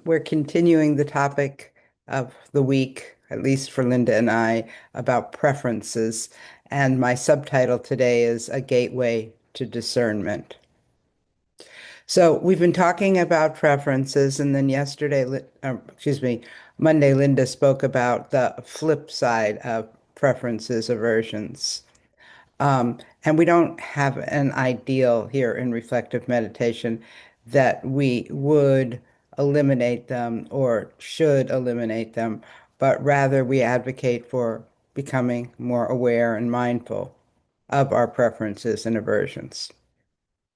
We're continuing the topic of the week, at least for Linda and I, about preferences. And my subtitle today is A Gateway to Discernment. So we've been talking about preferences, and then Monday, Linda spoke about the flip side of preferences, aversions. And we don't have an ideal here in reflective meditation that we would eliminate them or should eliminate them, but rather we advocate for becoming more aware and mindful of our preferences and aversions.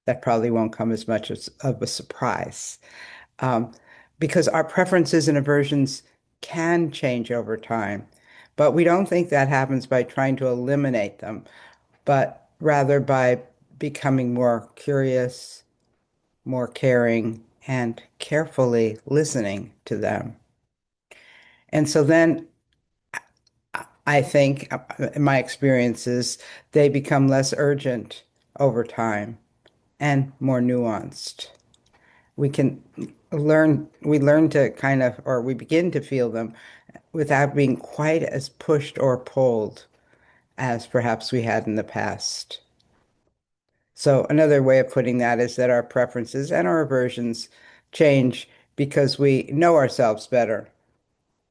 That probably won't come as much as of a surprise, um, because our preferences and aversions can change over time, but we don't think that happens by trying to eliminate them but rather by becoming more curious, more caring, and carefully listening to them. And so then I think, in my experiences, they become less urgent over time and more nuanced. We learn to kind of, or we begin to feel them without being quite as pushed or pulled as perhaps we had in the past. So another way of putting that is that our preferences and our aversions change because we know ourselves better,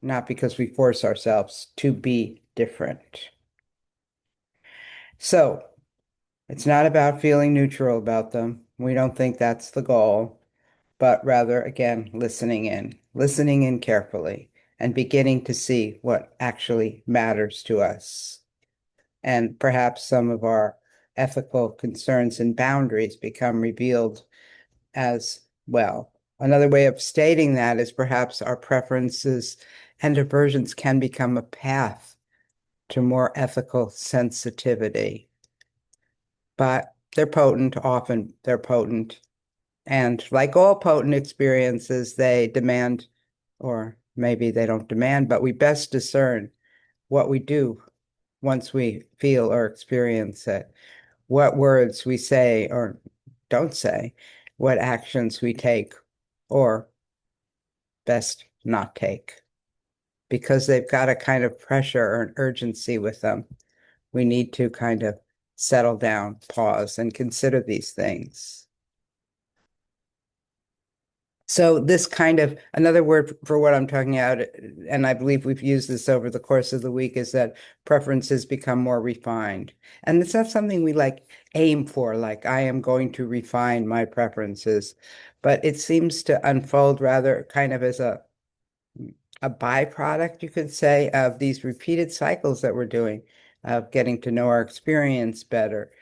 not because we force ourselves to be different. So it's not about feeling neutral about them. We don't think that's the goal, but rather, again, listening in carefully and beginning to see what actually matters to us. And perhaps some of our ethical concerns and boundaries become revealed as well. Another way of stating that is perhaps our preferences and aversions can become a path to more ethical sensitivity. But they're potent, often they're potent. And like all potent experiences, they demand, or maybe they don't demand, but we best discern what we do once we feel or experience it, what words we say or don't say, what actions we take or best not take. Because they've got a kind of pressure or an urgency with them, we need to kind of settle down, pause, and consider these things. So this kind of, another word for what I'm talking about, and I believe we've used this over the course of the week, is that preferences become more refined. And it's not something we like aim for, like I am going to refine my preferences, but it seems to unfold rather kind of as a byproduct, you could say, of these repeated cycles that we're doing of getting to know our experience better.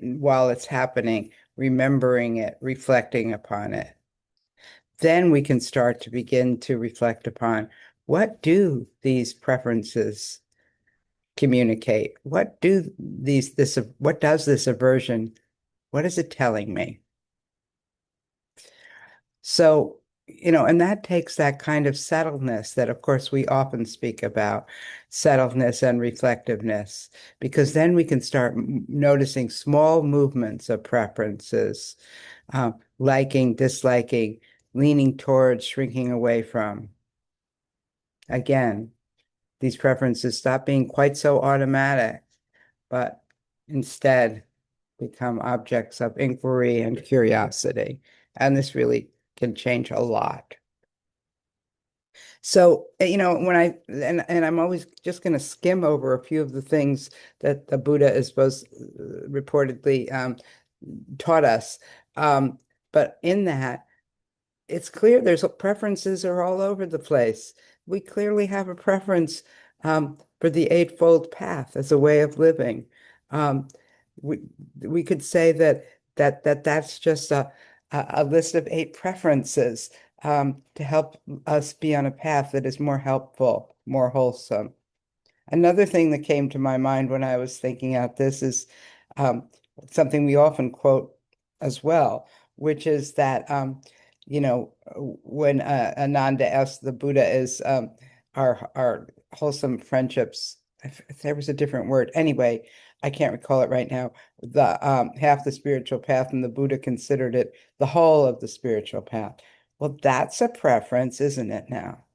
While it's happening, remembering it, reflecting upon it. Then we can start to begin to reflect upon what do these preferences communicate? What does this aversion, what is it telling me? So, and that takes that kind of settledness that, of course, we often speak about, settledness and reflectiveness, because then we can start noticing small movements of preferences, liking, disliking, leaning towards, shrinking away from. Again, these preferences stop being quite so automatic, but instead become objects of inquiry and curiosity. And this really can change a lot. So, when and I'm always just going to skim over a few of the things that the Buddha is supposed reportedly taught us. But in that, it's clear there's preferences are all over the place. We clearly have a preference for the Eightfold Path as a way of living. Um, we we could say that's just a list of 8 preferences to help us be on a path that is more helpful, more wholesome. Another thing that came to my mind when I was thinking out this is um, something we often quote as well, which is that when Ananda asked the Buddha, "Is our wholesome friendships?" If there was a different word. Anyway, I can't recall it right now. The half the spiritual path, and the Buddha considered it the whole of the spiritual path. Well, that's a preference, isn't it now?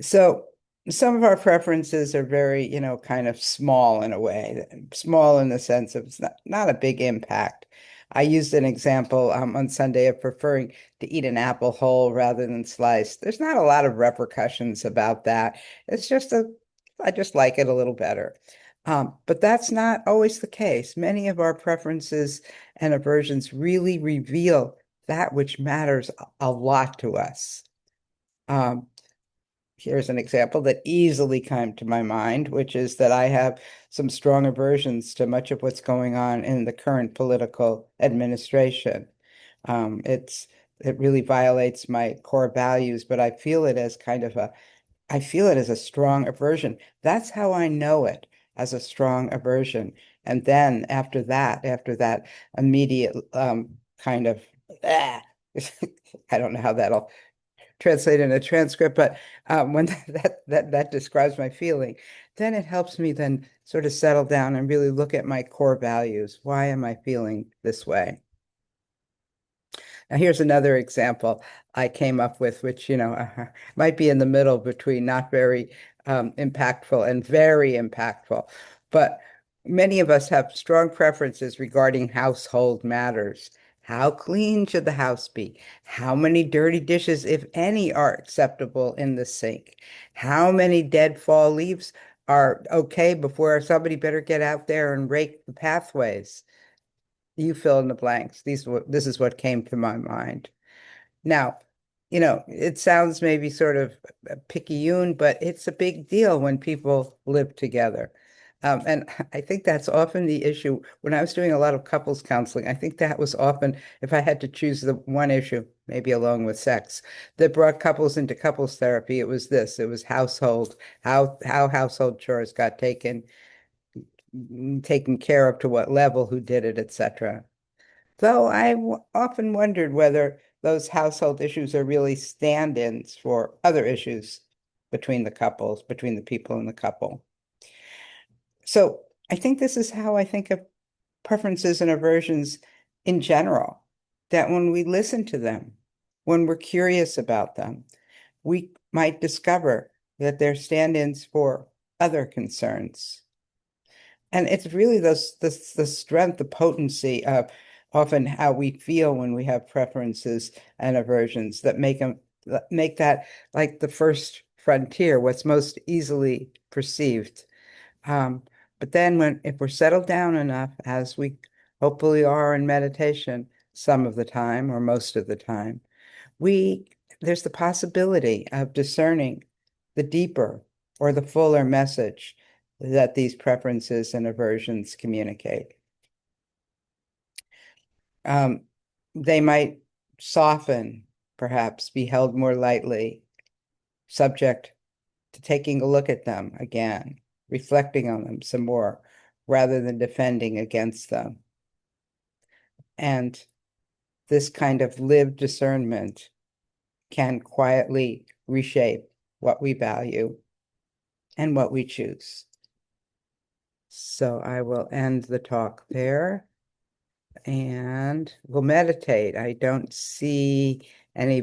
So some of our preferences are very, kind of small in a way, small in the sense of it's not a big impact. I used an example on Sunday of preferring to eat an apple whole rather than sliced. There's not a lot of repercussions about that. It's just I just like it a little better. But that's not always the case. Many of our preferences and aversions really reveal that which matters a lot to us. Um, Here's an example that easily came to my mind, which is that I have some strong aversions to much of what's going on in the current political administration. It's it really violates my core values, but I feel it as I feel it as a strong aversion. That's how I know it, as a strong aversion. And then after that immediate kind of ah, I don't know how that'll translate in a transcript, but when that describes my feeling, then it helps me then sort of settle down and really look at my core values. Why am I feeling this way? Now, here's another example I came up with, which, might be in the middle between not very impactful and very impactful. But many of us have strong preferences regarding household matters. How clean should the house be? How many dirty dishes, if any, are acceptable in the sink? How many dead fall leaves are okay before somebody better get out there and rake the pathways? You fill in the blanks. This is what came to my mind. Now, it sounds maybe sort of picayune, but it's a big deal when people live together. And I think that's often the issue. When I was doing a lot of couples counseling, I think that was often, if I had to choose the one issue, maybe along with sex, that brought couples into couples therapy, it was this. It was household, how household chores got taken care of to what level, who did it, etc. Though often wondered whether those household issues are really stand-ins for other issues between the people in the couple. So I think this is how I think of preferences and aversions in general, that when we listen to them, when we're curious about them, we might discover that they're stand-ins for other concerns. And it's really the strength, the potency of often how we feel when we have preferences and aversions that make that like the first frontier, what's most easily perceived. Um, but then if we're settled down enough, as we hopefully are in meditation some of the time or most of the time, we there's the possibility of discerning the deeper or the fuller message that these preferences and aversions communicate. Um, they might soften, perhaps be held more lightly, subject to taking a look at them again, reflecting on them some more, rather than defending against them. And this kind of lived discernment can quietly reshape what we value and what we choose. So I will end the talk there and we'll meditate. I don't see anybody.